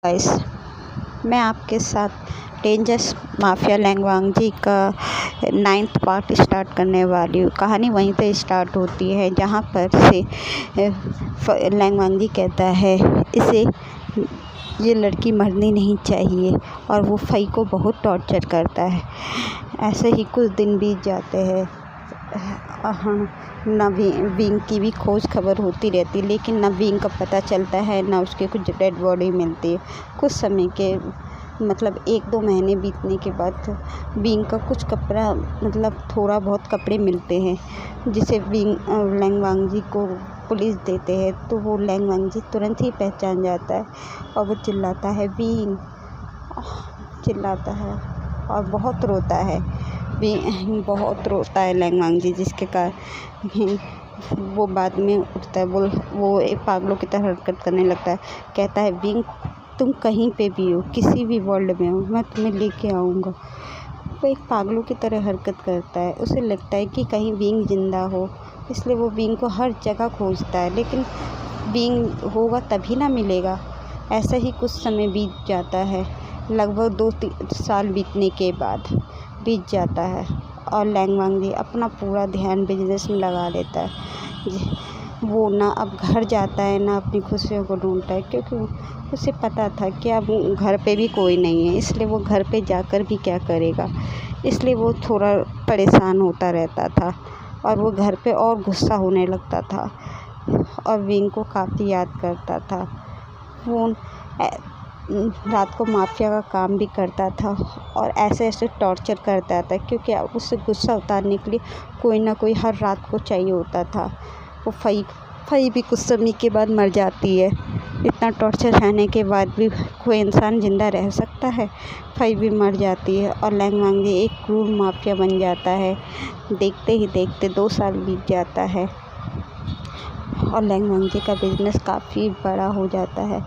Guys, मैं आपके साथ डेंजरस माफिया लैंगवांगजी का 9th पार्ट स्टार्ट करने वाली हूँ। कहानी वहीं से स्टार्ट होती है जहाँ पर से लैंगवांगजी कहता है इसे ये लड़की मरनी नहीं चाहिए और वो फई को बहुत टॉर्चर करता है। ऐसे ही कुछ दिन बीत जाते हैं। न विंग की भी खोज खबर होती रहती, लेकिन न विंग का पता चलता है, न उसके कुछ डेड बॉडी मिलती है। कुछ समय के मतलब 1-2 महीने बीतने के बाद विंग का कुछ कपड़ा थोड़ा बहुत कपड़े मिलते हैं, जिसे विंग लैंगवांगजी को पुलिस देते हैं। तो वो लैंगवांगजी तुरंत ही पहचान जाता है और वो चिल्लाता है विंग, चिल्लाता है और बहुत रोता है। बहुत रोता है लैंगवांगजी, जिसके कारण वो बाद में उठता है। वो एक पागलों की तरह हरकत करने लगता है। कहता है विंग, तुम कहीं पे भी हो, किसी भी वर्ल्ड में हो, मैं तुम्हें लेके आऊँगा। वो एक पागलों की तरह हरकत करता है। उसे लगता है कि कहीं विंग जिंदा हो, इसलिए वो विंग को हर जगह खोजता है, लेकिन विंग होगा तभी ना मिलेगा। ऐसा ही कुछ समय बीत जाता है। लगभग 2-3 साल बीतने के बाद बीत जाता है और लैंगवांगजी अपना पूरा ध्यान बिजनेस में लगा लेता है। वो ना अब घर जाता है, ना अपनी खुशियों को ढूंढता है, क्योंकि उसे पता था कि अब घर पे भी कोई नहीं है, इसलिए वो घर पे जाकर भी क्या करेगा। इसलिए वो थोड़ा परेशान होता रहता था और वो घर पे और गुस्सा होने लगता था और विंग को काफ़ी याद करता था। वो रात को माफिया का काम भी करता था और ऐसे टॉर्चर करता था, क्योंकि उससे गुस्सा उतारने के लिए कोई ना कोई हर रात को चाहिए होता था। वो फई भी कुछ समय के बाद मर जाती है। इतना टॉर्चर सहने के बाद भी कोई इंसान ज़िंदा रह सकता है? फई भी मर जाती है और लैंगवांगजी एक क्रूर माफिया बन जाता है। देखते ही देखते 2 साल बीत जाता है और लैंगवांगजी का बिजनेस काफ़ी बड़ा हो जाता है।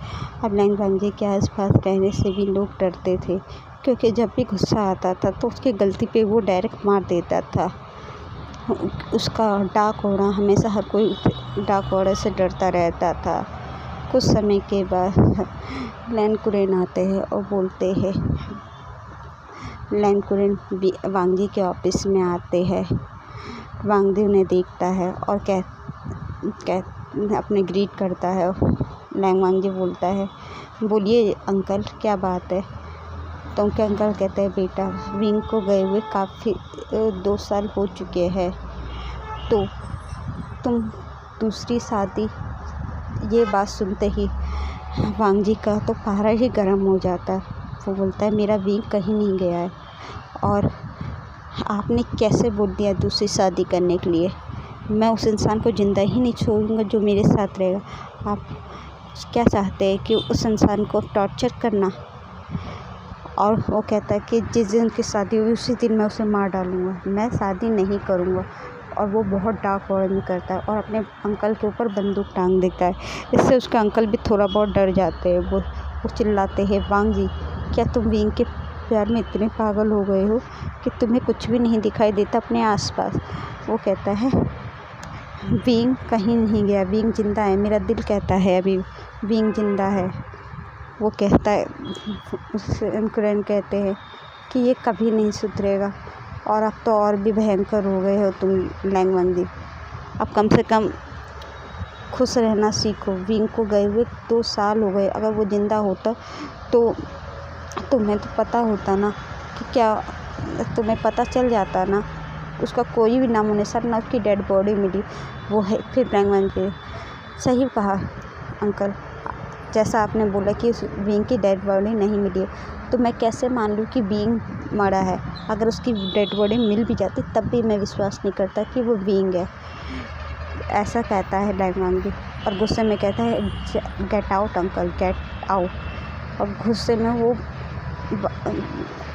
अब लैंगवांगजी के आसपास रहने से भी लोग डरते थे, क्योंकि जब भी गुस्सा आता था तो उसकी गलती पे वो डायरेक्ट मार देता था। उसका डाक ओढ़ा, हमेशा हर कोई डाक ओढ़े से डरता रहता था। कुछ समय के बाद लैंगकुरेन आते हैं और बोलते हैं, लैंगकुरेन वांगजी के ऑफिस में आते हैं। वांगजी उन्हें देखता है और अपने ग्रीट करता है। लैंगवांगजी बोलता है, बोलिए अंकल, क्या बात है? तो उनके अंकल कहते हैं, बेटा, विंग को गए हुए काफ़ी 2 साल हो चुके हैं, तो तुम दूसरी शादी। ये बात सुनते ही वांगजी का तो पारा ही गर्म हो जाता है। वो बोलता है, मेरा विंग कहीं नहीं गया है और आपने कैसे बोल दिया दूसरी शादी करने के लिए? मैं उस इंसान को ज़िंदा ही नहीं छोड़ूंगा जो मेरे साथ रहेगा। आप क्या चाहते हैं कि उस इंसान को टॉर्चर करना? और वो कहता है कि जिस दिन की शादी हुई उसी दिन मैं उसे मार डालूँगा, मैं शादी नहीं करूँगा। और वो बहुत डार्क वर्ड में करता है और अपने अंकल के ऊपर बंदूक टांग देता है। इससे उसके अंकल भी थोड़ा बहुत डर जाते हैं। वो चिल्लाते हैं, वांगजी, क्या तुम विंग के प्यार में इतने पागल हो गए हो कि तुम्हें कुछ भी नहीं दिखाई देता अपने आसपास? वो कहता है, विंग कहीं नहीं गया, विंग जिंदा है। मेरा दिल कहता है अभी विंग जिंदा है। वो कहता है, लैंगकुरेन कहते हैं कि ये कभी नहीं सुधरेगा और अब तो और भी भयंकर हो गए हो तुम लैंगवांगजी। अब कम से कम खुश रहना सीखो। विंग को गए हुए 2 साल हो गए। अगर वो ज़िंदा होता तो तुम्हें तो पता होता ना कि क्या, तुम्हें पता चल जाता ना। उसका कोई भी नामो निशान, ना उसकी डेड बॉडी मिली। वो है फिर लैंगवांगजी, सही कहा अंकल, जैसा आपने बोला कि उस विंग की डेड बॉडी नहीं मिली है, तो मैं कैसे मान लूँ कि विंग मरा है? अगर उसकी डेड बॉडी मिल भी जाती तब भी मैं विश्वास नहीं करता कि वो विंग है। ऐसा कहता है लैंगवांगजी और गुस्से में कहता है, get out uncle, get out. और गुस्से में वो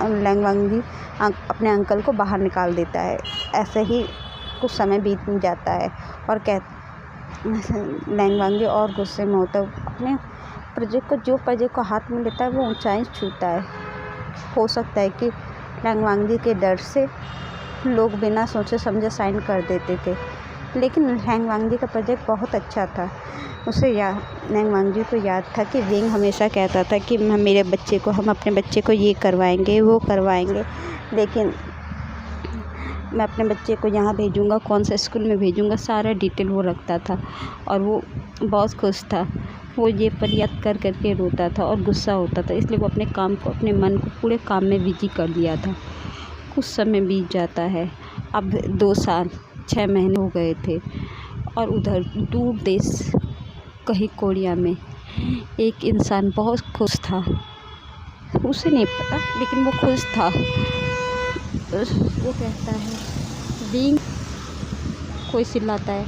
लैंगवांगजी अपने अंकल को बाहर निकाल देता है। ऐसे ही कुछ समय बीत जाता है और लैंगवांगजी और गुस्से में होता है। अपने प्रोजेक्ट को हाथ में लेता है वो ऊंचाई छूता है। हो सकता है कि लैंगवांगजी के डर से लोग बिना सोचे समझे साइन कर देते थे, लेकिन हैंग वांगजी का प्रोजेक्ट बहुत अच्छा था। हैंग वांगजी को याद था कि विंग हमेशा कहता था कि हम अपने बच्चे को ये करवाएंगे, वो करवाएंगे, लेकिन मैं अपने बच्चे को यहाँ भेजूँगा, कौन सा स्कूल में भेजूँगा, सारा डिटेल वो रखता था और वो बहुत खुश था। वो ये पर याद कर के रोता था और गुस्सा होता था, इसलिए वो अपने मन को पूरे काम में बिजी कर दिया था। कुछ समय बीत जाता है। अब 2 साल 6 महीने हो गए थे और उधर दूर देश कहीं कोरिया में एक इंसान बहुत खुश था। उसे नहीं पता, लेकिन वो खुश था। वो कहता है बींग, कोई चिल्लाता है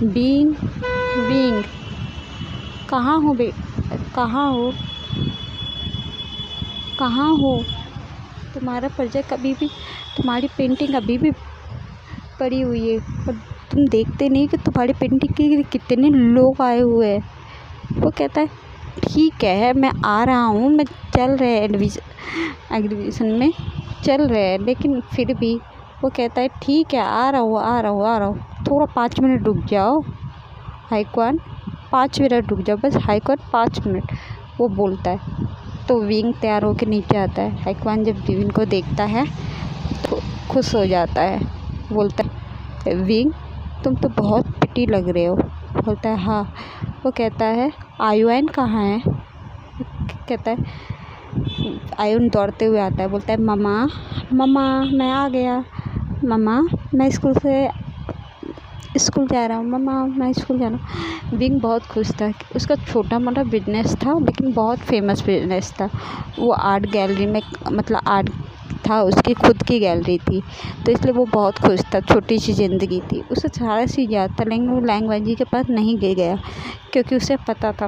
बींग बींग, कहाँ हो कहाँ हो, कहाँ हो, तुम्हारा प्रोजेक्ट तुम्हारी पेंटिंग अभी भी पड़ी हुई है और तुम देखते नहीं कि तुम्हारी पेंटिंग के लिए कितने लोग आए हुए हैं। वो कहता है ठीक है, मैं आ रहा हूँ, मैं चल रहे एग्जीबिशन में चल रहे हैं, लेकिन फिर भी वो कहता है ठीक है, आ रहा हूँ, थोड़ा 5 मिनट रुक जाओ हाईक्वान, 5 मिनट रुक जाओ, बस हाईक्वान 5 मिनट, वो बोलता है। तो विंग तैयार होकर नीचे आता है। हाईक्वान जब विंग को देखता है तो खुश हो जाता है, बोलता है विंग तुम तो बहुत प्रिटी लग रहे हो। बोलता है हाँ। वो कहता है आयुन कहाँ है। कहता है आयुन दौड़ते हुए आता है, बोलता है मम्मा मैं आ गया, मम्मा मैं स्कूल जा रहा हूँ, मम्मा मैं स्कूल जा रहा हूँ। विंग बहुत खुश था। उसका छोटा मोटा बिजनेस था, लेकिन बहुत फेमस बिजनेस था। वो आर्ट गैलरी में, मतलब आर्ट था, उसकी खुद की गैलरी थी, तो इसलिए वो बहुत खुश था। छोटी सी ज़िंदगी थी, उसे सारा चीज़ याद था, लेकिन वो लैंग्वेज के पास नहीं गया, क्योंकि उसे पता था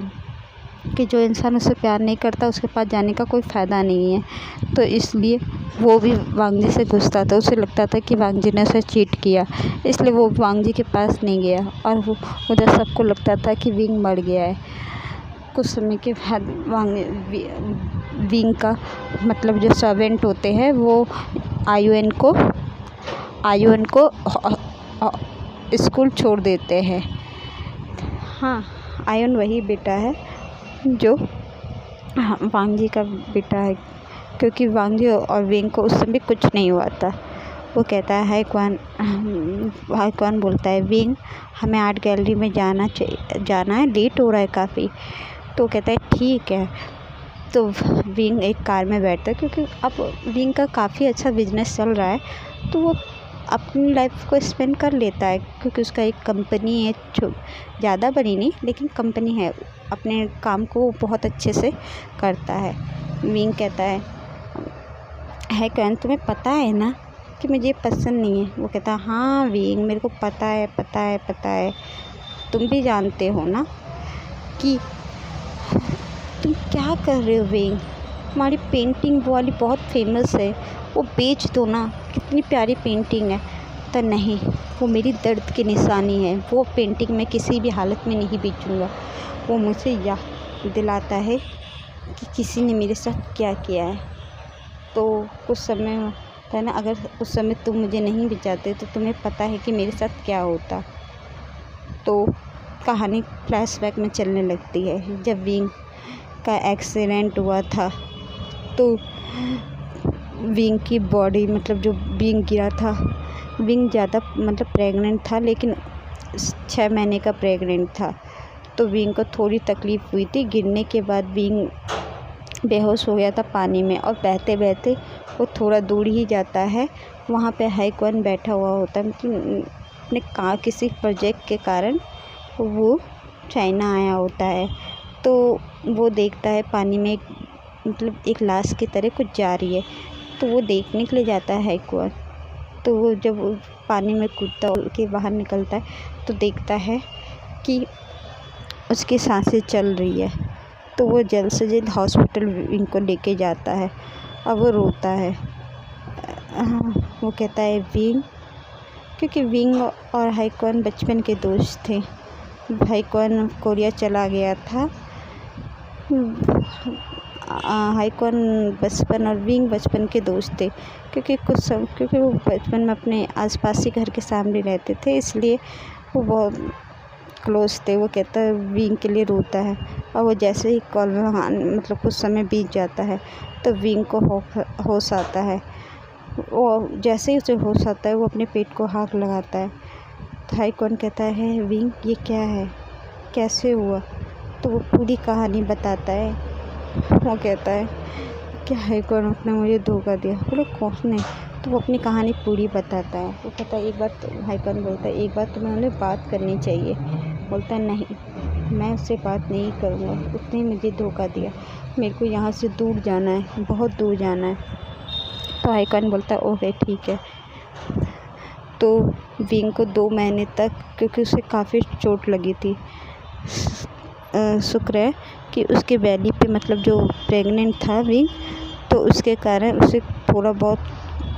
कि जो इंसान उससे प्यार नहीं करता उसके पास जाने का कोई फ़ायदा नहीं है। तो इसलिए वो भी वांगजी से गुस्सा था। उसे लगता था कि वांगजी ने उसे चीट किया, इसलिए वो वांगजी के पास नहीं गया। और वो उधर सबको लगता था कि विंग मर गया है। कुछ समय के बाद विंग का मतलब जो सर्वेंट होते हैं वो आयुन को स्कूल छोड़ देते हैं। हाँ, आयुन वही बेटा है जो वांगजी का बेटा है, क्योंकि वांगजी और विंग को उस समय कुछ नहीं हुआ था। वो कहता है हाईक्वान बोलता है विंग हमें आर्ट गैलरी में जाना है, लेट हो रहा है काफ़ी। तो कहता है ठीक है। तो विंग एक कार में बैठता है, क्योंकि अब विंग का काफ़ी अच्छा बिजनेस चल रहा है, तो वो अपनी लाइफ को स्पेंड कर लेता है, क्योंकि उसका एक कंपनी है, ज़्यादा बड़ी नहीं लेकिन कंपनी है। अपने काम को वो बहुत अच्छे से करता है। विंग कहता है कौन तुम्हें पता है ना कि मुझे पसंद नहीं है। वो कहता है हाँ विंग मेरे को पता है, तुम भी जानते हो ना कि तुम क्या कर रहे हो विंग, हमारी पेंटिंग वो वाली बहुत फेमस है, वो बेच दो ना, कितनी प्यारी पेंटिंग है। तो नहीं, वो मेरी दर्द की निशानी है, वो पेंटिंग मैं किसी भी हालत में नहीं बेचूँगा। वो मुझे याद दिलाता है कि किसी ने मेरे साथ क्या किया है। तो कुछ समय होता है ना, अगर उस समय तुम मुझे नहीं बचाते तो तुम्हें पता है कि मेरे साथ क्या होता। तो कहानी फ्लैशबैक में चलने लगती है। जब विंग का एक्सीडेंट हुआ था तो विंग की बॉडी, मतलब जो विंग गिरा था, विंग ज़्यादा मतलब प्रेग्नेंट था, लेकिन 6 महीने का प्रेग्नेंट था। तो विंग को थोड़ी तकलीफ़ हुई थी। गिरने के बाद विंग बेहोश हो गया था पानी में, और बहते बहते वो थोड़ा दूर ही जाता है। वहाँ पे हाईक्वान बैठा हुआ होता है, मतलब अपने किसी प्रोजेक्ट के कारण वो चाइना आया होता है। तो वो देखता है पानी में मतलब एक लाश की तरह कुछ जा रही है, तो वो देखने के लिए जाता है हाईक्वान। तो वो जब पानी में कूदता के बाहर निकलता है तो देखता है कि उसकी सांसें चल रही है। तो वो जल्द से जल्द हॉस्पिटल विंग को लेके जाता है और वो रोता है। वो कहता है विंग, क्योंकि विंग और हाईक्वान बचपन के दोस्त थे। हाईक्वान कोरिया चला गया था हाईकॉन बचपन और विंग बचपन के दोस्त थे, क्योंकि वो बचपन में अपने आसपास ही घर के सामने रहते थे, इसलिए वो बहुत क्लोज थे। वो कहता है विंग के लिए रोता है, और वो जैसे ही मतलब कुछ समय बीत जाता है तो विंग को होश आता है। वो जैसे ही उसे होश आता है वो अपने पेट को हाथ लगाता है। तो हाईकॉन कहता है विंग ये क्या है, कैसे हुआ? तो वो पूरी कहानी बताता है। वो कहता है कि हाईकॉन ने मुझे धोखा दिया। बोले कौन ने? तो वो अपनी कहानी पूरी बताता है। वो कहता है एक बार तो हाईकॉन बोलता है एक बार तो उन्हें बात करनी चाहिए। बोलता है नहीं, मैं उससे बात नहीं करूँगा, उसने मुझे धोखा दिया, मेरे को यहाँ से दूर जाना है, बहुत दूर जाना है। तो हाईकॉन बोलता है ओके ठीक है। तो विंग को 2 महीने तक, क्योंकि उसे काफ़ी चोट लगी थी, शुक्र है कि उसके बेली पे मतलब जो प्रेग्नेंट था विंग, तो उसके कारण उसे थोड़ा बहुत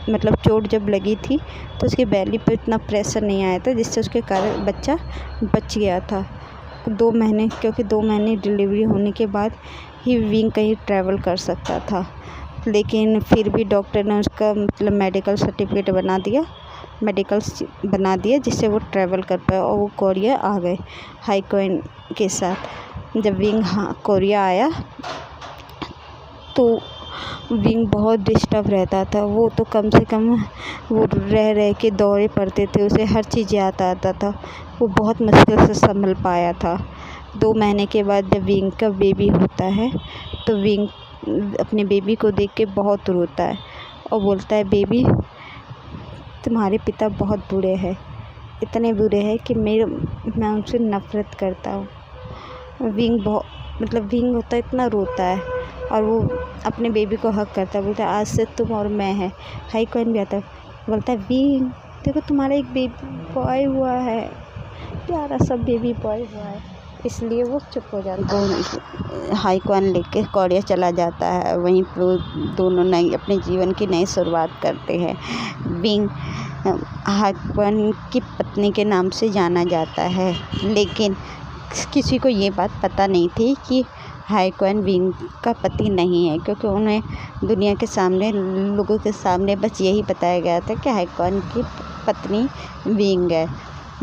मतलब चोट जब लगी थी तो उसके बेली पे इतना प्रेशर नहीं आया था, जिससे उसके कारण बच्चा बच गया था 2 महीने, क्योंकि 2 महीने डिलीवरी होने के बाद ही विंग कहीं ट्रैवल कर सकता था। लेकिन फिर भी डॉक्टर ने उसका मतलब मेडिकल सर्टिफिकेट बना दिया जिससे वो ट्रैवल कर पाए, और वो कोरिया आ गए हाईकॉन के साथ। जब विंग कोरिया आया तो विंग बहुत डिस्टर्ब रहता था। वो तो कम से कम वो रह के दौरे पड़ते थे, उसे हर चीज़ याद आता था। वो बहुत मुश्किल से संभल पाया था। 2 महीने के बाद जब विंग का बेबी होता है तो विंग अपने बेबी को देख के बहुत रोता है और बोलता है बेबी तुम्हारे पिता बहुत बुरे हैं, इतने बुरे हैं कि मैं उनसे नफ़रत करता हूँ। विंग होता है इतना रोता है, और वो अपने बेबी को हग करता है, बोलता है आज से तुम और मैं है। हाईकॉन भी आता है, बोलता है विंग देखो तुम्हारा एक बेबी बॉय हुआ है, प्यारा सा बेबी बॉय हुआ है। इसलिए वो चुप हो जाता है। हाईकॉन लेके कोरिया चला जाता है। वहीं पर दोनों नई अपने जीवन की नई शुरुआत करते हैं। विंग हाईकॉन की पत्नी के नाम से जाना जाता है, लेकिन किसी को ये बात पता नहीं थी कि हाईकॉन विंग का पति नहीं है, क्योंकि उन्हें दुनिया के सामने, लोगों के सामने बस यही बताया गया था कि हाईकॉन की पत्नी विंग है।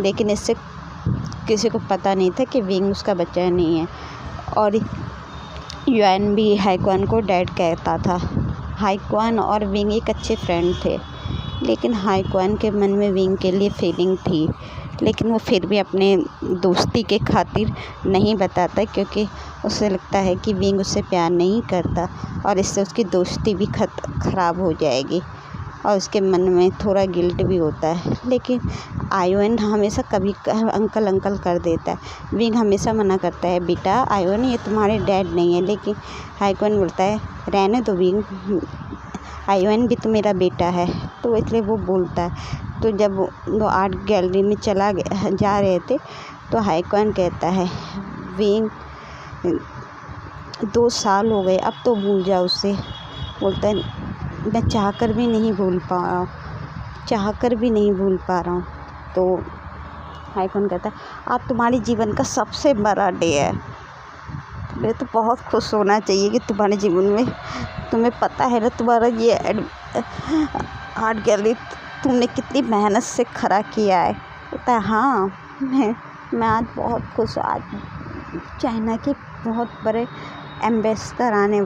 लेकिन इससे किसी को पता नहीं था कि विंग उसका बच्चा नहीं है। और युआन भी हाईकॉन को डैड कहता था। हाईकॉन और विंग एक अच्छे फ्रेंड थे, लेकिन हाईकॉन के मन में विंग के लिए फीलिंग थी, लेकिन वो फिर भी अपने दोस्ती के खातिर नहीं बताता, क्योंकि उसे लगता है कि विंग उससे प्यार नहीं करता और इससे उसकी दोस्ती भी ख़राब हो जाएगी, और उसके मन में थोड़ा गिल्ट भी होता है। लेकिन आयुन हमेशा कभी अंकल कर देता है। विंग हमेशा मना करता है बेटा आयुन ये तुम्हारे डैड नहीं है, लेकिन हाईकॉन बोलता है रहने दो विंग, आयुन भी तो मेरा बेटा है। तो इसलिए वो बोलता है। तो जब वो आर्ट गैलरी में जा रहे थे तो हाईकॉन कहता है विंग 2 साल हो गए, अब तो भूल जाओ उसे। बोलता है मैं चाहकर भी नहीं भूल पा रहा हूँ। तो हाईकॉन कहता है आज तुम्हारे जीवन का सबसे बड़ा डे है, तुम्हें तो बहुत खुश होना चाहिए कि तुम्हारे जीवन में, तुम्हें पता है ना तुम्हारा ये आर्ट गैलरी तुमने कितनी मेहनत से खड़ा किया है। कहता है हाँ मैं आज बहुत खुश हूँ। आज चाइना के बहुत बड़े एम्बेसडर आने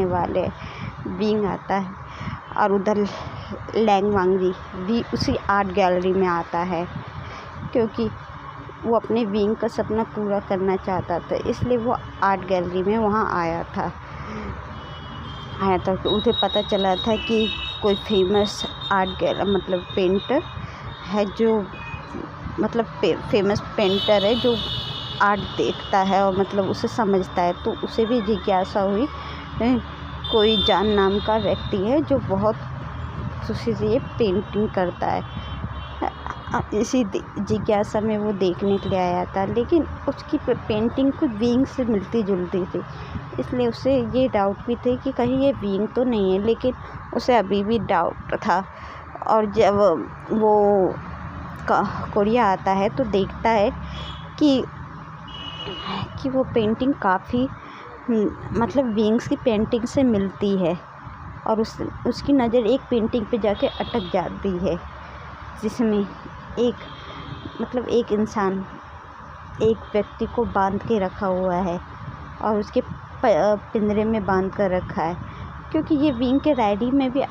वाले विंग आता है, और उधर लैंग वांगजी भी उसी आर्ट गैलरी में आता है, क्योंकि वो अपने विंग का सपना पूरा करना चाहता था, इसलिए वो आर्ट गैलरी में वहाँ आया था। तो उसे पता चला था कि कोई फेमस पेंटर है, जो फेमस पेंटर है जो आर्ट देखता है और उसे समझता है। तो उसे भी जिज्ञासा हुई, कोई जान नाम का व्यक्ति है जो बहुत खुशी से ये पेंटिंग करता है। इसी जिज्ञासा में वो देखने के लिए आया था, लेकिन उसकी पेंटिंग कुछ विंग से मिलती जुलती थी, इसलिए उसे ये डाउट भी थे कि कहीं ये विंग तो नहीं है, लेकिन उसे अभी भी डाउट था। और जब वो कोरिया आता है तो देखता है कि कि वो पेंटिंग काफ़ी मतलब विंग्स की पेंटिंग से मिलती है और उसकी नज़र एक पेंटिंग पे जाके अटक जाती है, जिसमें एक इंसान एक व्यक्ति को बांध के रखा हुआ है और उसके पिंजरे में बांध कर रखा है, क्योंकि ये विंग के डायरी में भी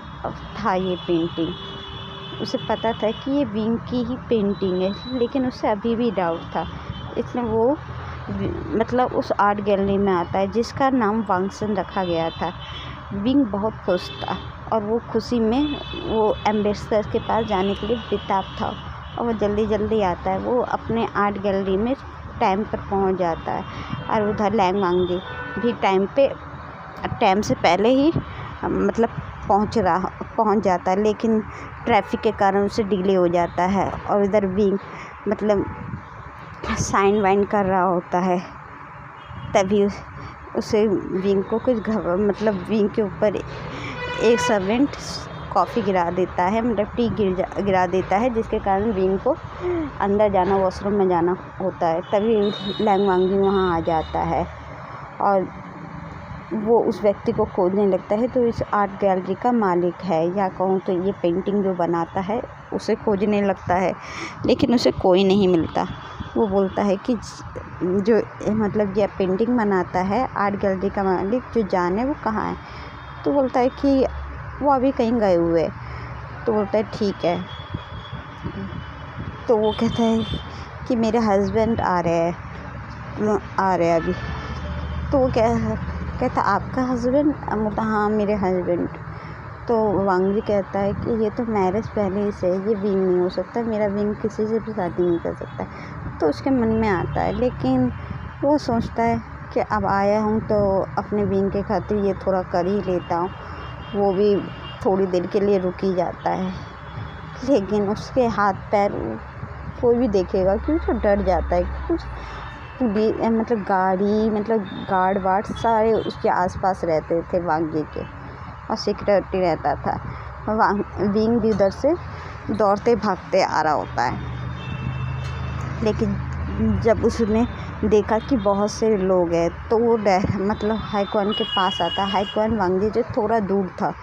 था ये पेंटिंग। उसे पता था कि ये विंग की ही पेंटिंग है, लेकिन उसे अभी भी डाउट था, इसलिए वो उस आर्ट गैलरी में आता है जिसका नाम वांगसन रखा गया था। विंग बहुत खुश था और वो खुशी में वो एम्बेसडर के पास जाने के लिए बेताब था और वो जल्दी जल्दी आता है। वो अपने आर्ट गैलरी में टाइम पर पहुंच जाता है और उधर लैंग वांगी भी टाइम से पहले ही पहुंच जाता है, लेकिन ट्रैफिक के कारण उसे डिले हो जाता है और इधर विंग साइन वाइन कर रहा होता है। तभी उसे विंग को कुछ विंग के ऊपर एक सर्वेंट कॉफ़ी गिरा देता है, टी गिरा देता है, जिसके कारण विंग को अंदर जाना, वॉशरूम में जाना होता है। तभी लैंग वांगी वहाँ आ जाता है और वो उस व्यक्ति को खोजने लगता है। तो इस आर्ट गैलरी का मालिक है, या कहूँ तो ये पेंटिंग जो बनाता है उसे खोजने लगता है, लेकिन उसे कोई नहीं मिलता। वो बोलता है कि जो ये पेंटिंग बनाता है आर्ट गैलरी का मालिक जो जाने वो कहाँ है। तो बोलता है कि वो अभी कहीं गए हुए। तो बोलता है ठीक है। तो वो कहता है कि मेरे हस्बैंड आ रहे हैं अभी। तो वो कहता आपका हस्बैंड? हाँ मेरे हस्बैंड। तो वांगी कहता है कि ये तो मैरिज पहले से है, ये विंग नहीं हो सकता, मेरा विंग किसी से भी शादी नहीं कर सकता। तो उसके मन में आता है, लेकिन वो सोचता है कि अब आया हूँ तो अपने विंग के खातिर ये थोड़ा कर ही लेता हूँ। वो भी थोड़ी देर के लिए रुक ही जाता है, लेकिन उसके हाथ पैर कोई भी देखेगा क्योंकि वो डर जाता है। कुछ गाड़ी गार्ड वार्ड सारे उसके आसपास रहते थे वांगी के, और सिक्योरिटी रहता था। विंग भी उधर से दौड़ते भागते आ रहा होता है, लेकिन जब उसने देखा कि बहुत से लोग हैं तो वो हाईक्वान के पास आता है। हाईक्वान वांगी जो थोड़ा दूर था,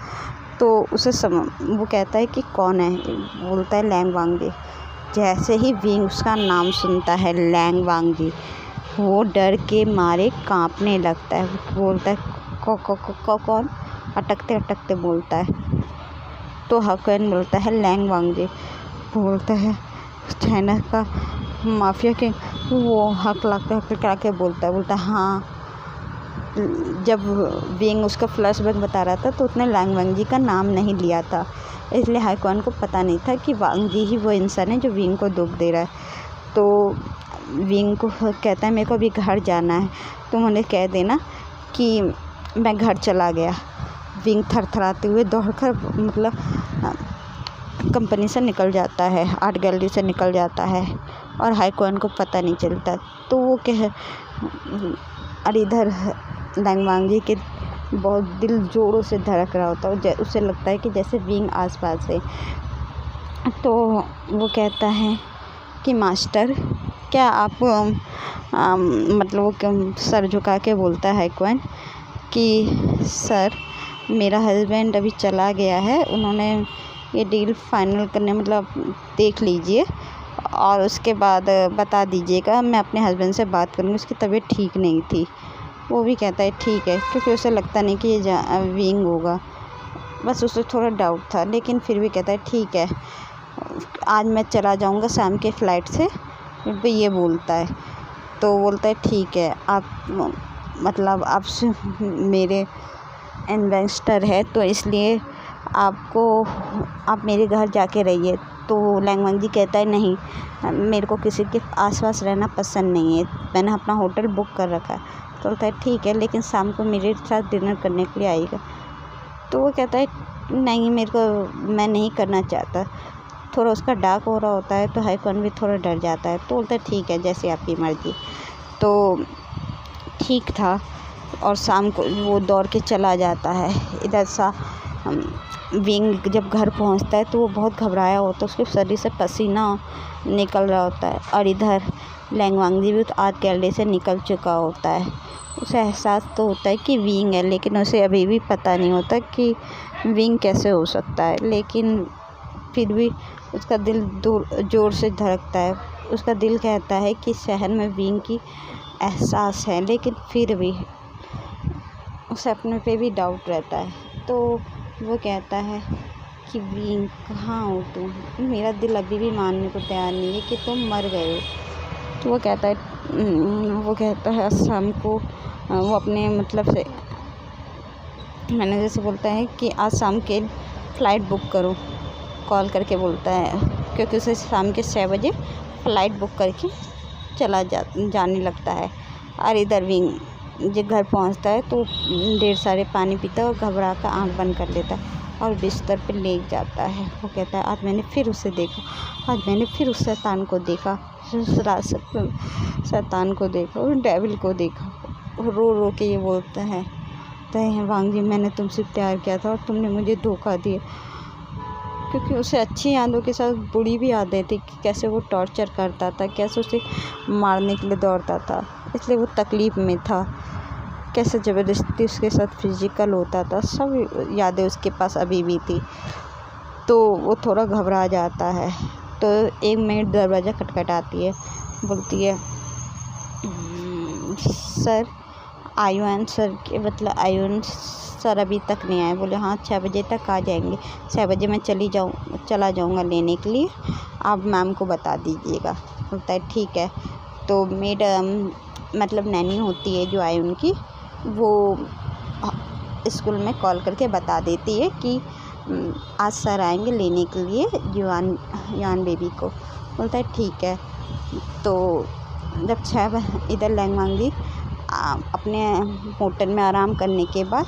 तो वो कहता है कि कौन है? बोलता है लैंग वांगी। जैसे ही विंग उसका नाम सुनता है लैंग वांगी, वो डर के मारे कांपने लगता है। बोलता है कौन? अटकते अटकते बोलता है। तो हाईक्वान बोलता है लैंग वांगी। बोलता है चाइना का माफिया के। वो हकला के बोलता है हाँ। जब विंग उसका फ्लैशबैक बता रहा था तो उसने लैंग वांगी का नाम नहीं लिया था, इसलिए हाईक्वान को पता नहीं था कि वांगी ही वो इंसान है जो विंग को दुख दे रहा है। तो विंग को कहता है मेरे को अभी घर जाना है, तुम उन्हें कह देना कि मैं घर चला गया। विंग थरथराते हुए दौड़कर कंपनी से निकल जाता है, आर्ट गैलरी से निकल जाता है और हाईक्वान को पता नहीं चलता। तो वो और इधर लैंग वांगी के बहुत दिल जोरों से धड़क रहा होता है, उसे लगता है कि जैसे विंग आसपास है। तो वो कहता है कि मास्टर क्या आप वो सर झुका के बोलता है हाईक्वान कि सर मेरा हस्बैंड अभी चला गया है, उन्होंने ये डील फाइनल करने देख लीजिए और उसके बाद बता दीजिएगा। मैं अपने हस्बैंड से बात करूँगी, उसकी तबीयत ठीक नहीं थी। वो भी कहता है ठीक है, क्योंकि उसे लगता नहीं कि ये विंग होगा, बस उसे थोड़ा डाउट था, लेकिन फिर भी कहता है ठीक है, आज मैं चला जाऊँगा शाम के फ़्लाइट से। वो ये बोलता है। तो बोलता है ठीक है, आप मेरे इन्वेस्टर है तो इसलिए आप मेरे घर जाके रहिए। तो लैंग वांगी कहता है नहीं, मेरे को किसी के आसपास रहना पसंद नहीं है, मैंने अपना होटल बुक कर रखा है। तो बोलता है ठीक है, लेकिन शाम को मेरे साथ डिनर करने के लिए आएगा। तो वो कहता है नहीं, मैं नहीं करना चाहता। थोड़ा उसका डाक हो रहा होता है, तो हाईक्वान भी थोड़ा डर जाता है। तो बोलता है ठीक है, जैसे आपकी मर्ज़ी। तो ठीक था और शाम को वो दौड़ के चला जाता है। इधर सा विंग जब घर पहुंचता है तो वो बहुत घबराया होता है, उसके शरीर से पसीना निकल रहा होता है। और इधर लैंग वांगजी भी आर्ट गैलरी से निकल चुका होता है। उसे एहसास तो होता है कि विंग है, लेकिन उसे अभी भी पता नहीं होता कि विंग कैसे हो सकता है। लेकिन फिर भी उसका दिल ज़ोर से धड़कता है। उसका दिल कहता है कि शहर में विंग की एहसास है, लेकिन फिर भी उसे अपने पे भी डाउट रहता है। तो वो कहता है कि विंग कहाँ हो तुम? मेरा दिल अभी भी मानने को तैयार नहीं है कि तुम मर गए हो। तो वो कहता है शाम को वो अपने मतलब से मैनेजर से बोलता है कि आज शाम के फ़्लाइट बुक करो, कॉल करके बोलता है, क्योंकि उसे शाम के 6 बजे फ़्लाइट बुक करके जाने लगता है। और इधर विंग जब घर पहुंचता है तो ढेर सारे पानी पीता है और घबरा कर आँख बंद कर लेता है और बिस्तर पे लेट जाता है। वो कहता है आज मैंने फिर उसे देखा, आज मैंने फिर उस शैतान को देखा, शैतान को देखा, उस डेविल को देखा। रो रो के ये बोलता है वांगजी, मैंने तुमसे प्यार किया था और तुमने मुझे धोखा दिया। क्योंकि उसे अच्छी यादों के साथ बुरी भी यादें थी कि कैसे वो टॉर्चर करता था, कैसे उसे मारने के लिए दौड़ता था, इसलिए वो तकलीफ़ में था, कैसे ज़बरदस्ती उसके साथ फिज़िकल होता था। सब यादें उसके पास अभी भी थी। तो वो थोड़ा घबरा जाता है। तो एक मिनट दरवाज़ा खटखटाती है, बोलती है सर आयुन सर के मतलब आयुन सर अभी तक नहीं आए। बोले हाँ 6 बजे तक आ जाएंगे, 6 बजे मैं चला जाऊँगा लेने के लिए, आप मैम को बता दीजिएगा। बोलता है ठीक है। तो मैडम मतलब नैनी होती है जो आयुन की, वो स्कूल में कॉल करके बता देती है कि आज सर आएंगे लेने के लिए युआन बेबी को। बोलता है ठीक है। तो जब 6 बजे इधर लैंग वांगजी अपने होटल में आराम करने के बाद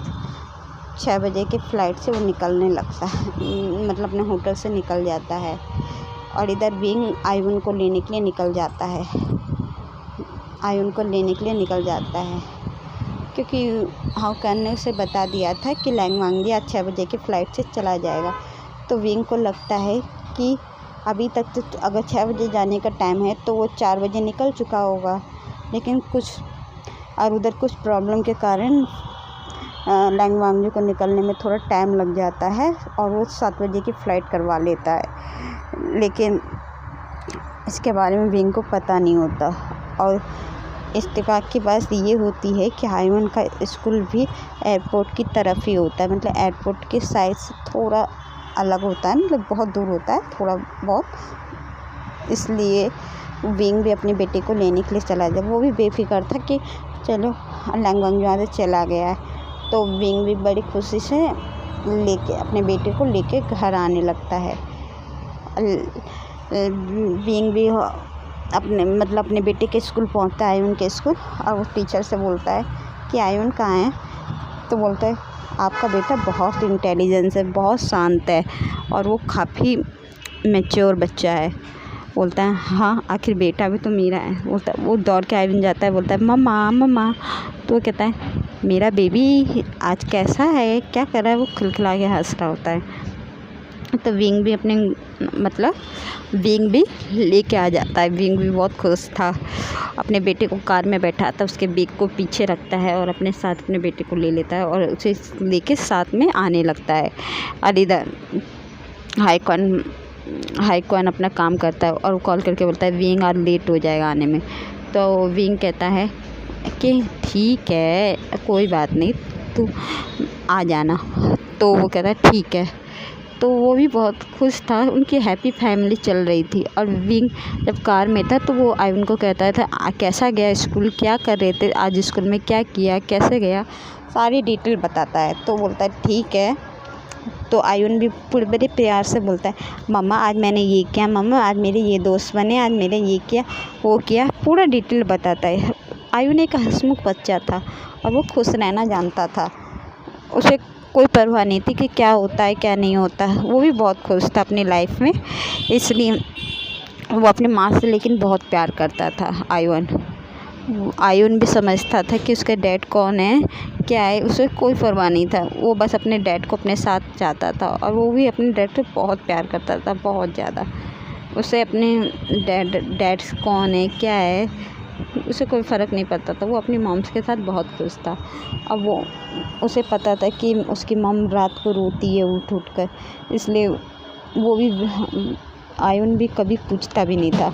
6 बजे के फ़्लाइट से वो निकलने लगता है, मतलब अपने होटल से निकल जाता है। और इधर विंग आयुन को लेने के लिए निकल जाता है, क्योंकि हाउकन ने उसे बता दिया था कि लैंग वांगजी आज 6 बजे के फ़्लाइट से चला जाएगा। तो विंग को लगता है कि अभी तक तो अगर 6 बजे जाने का टाइम है तो वो 4 बजे निकल चुका होगा, लेकिन उधर कुछ प्रॉब्लम के कारण लैंग वांगजी को निकलने में थोड़ा टाइम लग जाता है और वो 7 बजे की फ़्लाइट करवा लेता है। लेकिन इसके बारे में विंग को पता नहीं होता। और इत्तेफाक की बात ये होती है कि आयुन का स्कूल भी एयरपोर्ट की तरफ ही होता है, मतलब एयरपोर्ट के साइड से थोड़ा अलग होता है, मतलब बहुत दूर होता है थोड़ा बहुत। इसलिए विंग भी अपने बेटे को लेने के लिए चला जाए। वो भी बेफिक्र था कि चलो लैंग वांगजी वहाँ से चला गया है। तो विंग भी बड़ी खुशी से अपने बेटे को लेके घर आने लगता है। विंग भी अपने बेटे के स्कूल पहुंचता है, आयुन के स्कूल, और वो टीचर से बोलता है कि आयुन कहाँ है। तो बोलता है आपका बेटा बहुत इंटेलिजेंस है, बहुत शांत है और वो काफ़ी मैच्योर बच्चा है। बोलता है हाँ आखिर बेटा भी तो मेरा है। वो दौड़ के आयुन जाता है, बोलता है मम्मा। तो वो कहता है मेरा बेबी आज कैसा है, क्या कर रहा है। वो खिलखिला के हंस रहा होता है। तो विंग भी लेके आ जाता है। विंग भी बहुत खुश था, अपने बेटे को कार में बैठाता, उसके बैग को पीछे रखता है और अपने साथ अपने बेटे को ले लेता है और उसे लेके साथ में आने लगता है। और इधर हाईकॉन अपना काम करता है और कॉल करके बोलता है विंग आज लेट हो जाएगा आने में। तो विंग कहता है कि ठीक है कोई बात नहीं, तू आ जाना। तो वो कहता है ठीक है। तो वो भी बहुत खुश था, उनकी हैप्पी फैमिली चल रही थी। और विंग जब कार में था तो वो आयुन को कहता था कैसा गया स्कूल, क्या कर रहे थे आज स्कूल में, क्या किया, कैसे गया, सारी डिटेल बताता है। तो बोलता है ठीक है। तो आयुन भी बड़े प्यार से बोलता है मम्मा आज मैंने ये किया, मम्मा आज मेरे ये दोस्त बने, आज मैंने ये किया वो किया, पूरा डिटेल बताता है। आयुन एक हंसमुख बच्चा था और वो खुश रहना जानता था, उसे कोई परवाह नहीं थी कि क्या होता है क्या नहीं होता। वो भी बहुत खुश था अपनी लाइफ में, इसलिए वो अपनी माँ से लेकिन बहुत प्यार करता था। आयुन भी समझता था कि उसके डैड कौन है क्या है, उसे कोई परवाह नहीं था। वो बस अपने डैड को अपने साथ चाहता था और वो भी अपने डैड से बहुत प्यार करता था, बहुत ज़्यादा। उसे अपने डैड कौन है क्या है उसे कोई फ़र्क नहीं पड़ता था। वो अपनी मॉम्स के साथ बहुत खुश था। अब वो उसे पता था कि उसकी मॉम रात को रोती है उठ कर, इसलिए वो भी आयुन भी कभी पूछता भी नहीं था।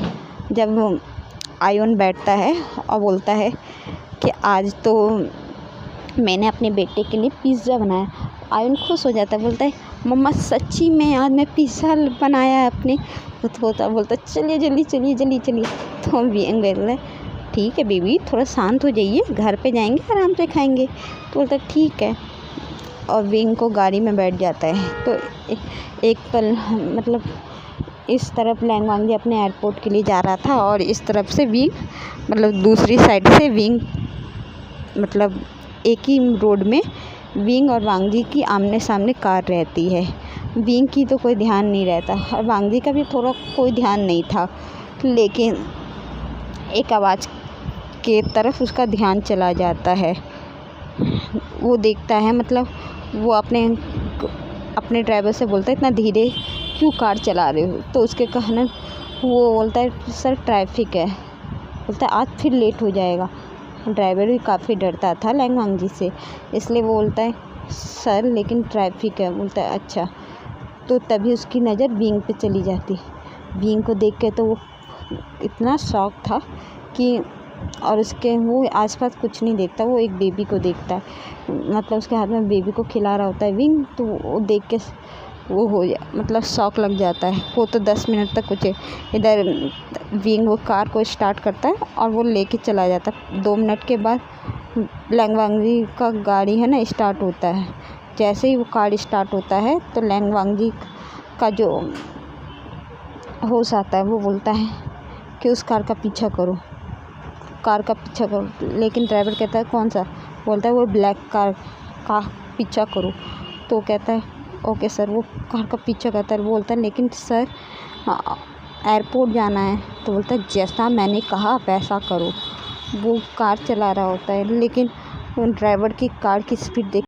जब आयुन बैठता है और बोलता है कि आज तो मैंने अपने बेटे के लिए पिज़्ज़ा बनाया, आयुन खुश हो जाता है, बोलता है मम्मा सच्ची में आज मैं पिज़्ज़ा बनाया है अपने। तो बोलता चलिए जल्दी। तो विंग बोलता है ठीक है बेबी, थोड़ा शांत हो जाइए, घर पे जाएंगे आराम से खाएंगे। तो बोलता ठीक है, और विंग को गाड़ी में बैठ जाता है। तो एक पल मतलब इस तरफ लैंग वांगी अपने एयरपोर्ट के लिए जा रहा था और इस तरफ से विंग मतलब दूसरी साइड से विंग मतलब एक ही रोड में विंग और वांगजी की आमने सामने कार रहती है। विंग की तो कोई ध्यान नहीं रहता और वांगजी का भी थोड़ा कोई ध्यान नहीं था, लेकिन एक आवाज़ के तरफ उसका ध्यान चला जाता है। वो देखता है मतलब वो अपने ड्राइवर से बोलता है इतना धीरे क्यों कार चला रहे हो। तो उसके कहने वो बोलता है सर ट्रैफिक है। बोलता है आज फिर लेट हो जाएगा। ड्राइवर भी काफ़ी डरता था लैंग वांगजी से, इसलिए वो बोलता है सर लेकिन ट्रैफिक है। बोलता है अच्छा। तो तभी उसकी नज़र विंग पे चली जाती। विंग को देख के तो वो इतना शॉक था कि और उसके वो आसपास कुछ नहीं देखता, वो एक बेबी को देखता है, मतलब उसके हाथ में बेबी को खिला रहा होता है विंग। तो वो देख के वो मतलब शॉक लग जाता है। वो तो 10 मिनट तक कुछ इधर विंग वो कार को स्टार्ट करता है और वो लेके चला जाता है। 2 मिनट के बाद लैंग वांगजी का गाड़ी है ना स्टार्ट होता है। जैसे ही वो कार स्टार्ट होता है तो लैंग वांगजी का जो होश आता है वो बोलता है कि उस कार का पीछा करो। लेकिन ड्राइवर कहता है कौन सा। बोलता है वो ब्लैक कार का पीछा करो। तो कहता है ओके सर। वो कार का पीछा करता है। बोलता है लेकिन सर एयरपोर्ट जाना है। तो बोलता है जैसा मैंने कहा वैसा करो। वो कार चला रहा होता है, लेकिन ड्राइवर की कार की स्पीड देख